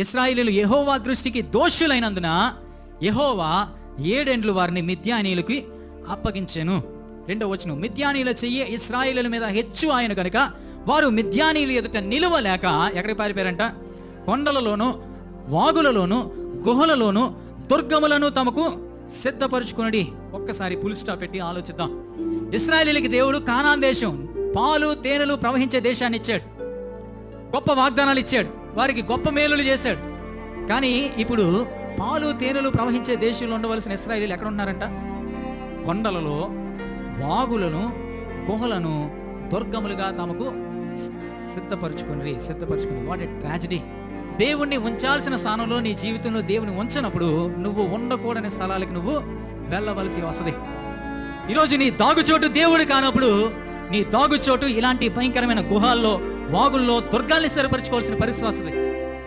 ఇశ్రాయేలీయులు యెహోవా దృష్టికి దోషులైనందున యెహోవా 7 ఏండ్లు వారిని మిద్యానీయులకి అప్పగించెను. 2వ వచనం, మిద్యానీయుల చెయ్యి ఇశ్రాయేలీయుల మీద హెచ్చు ఆయన కనుక వారు మిద్యానీయుల ఎదుట నిలువలేక ఎక్కడికి పారిపోయారంట? కొండలలోను, వాగులలోను, గుహలలోను, దుర్గములను తమకు సిద్ధపరుచుకునడి. ఒక్కసారి ఫుల్ స్టాప్ పెట్టి ఆలోచిద్దాం. ఇశ్రాయేలీయులకి దేవుడు కానాన్ దేశం, పాలు తేనెలు ప్రవహించే దేశాన్ని ఇచ్చాడు, గొప్ప వాగ్దానాలు ఇచ్చాడు, వారికి గొప్ప మేలులు చేశాడు. కానీ ఇప్పుడు పాలు తేనెలు ప్రవహించే దేశంలో ఉండవలసిన ఇశ్రాయేలీయులు ఎక్కడ ఉన్నారంట? కొండలలో, వాగులను, గుహలను దుర్గములుగా తమకు సిద్ధపరచుకుని. What a tragedy! దేవుణ్ణి ఉంచాల్సిన స్థానంలో నీ జీవితంలో దేవుని ఉంచినప్పుడు నువ్వు ఉండకూడని స్థలాలకు నువ్వు వెళ్ళవలసి వస్తుంది. ఈరోజు నీ దాగుచోటు దేవుడు కానప్పుడు నీ దాగుచోటు ఇలాంటి భయంకరమైన గుహాల్లో, వాగుల్లో, దుర్గాల్ని స్థిరపరచుకోవాల్సిన పరిస్థితి వస్తుంది.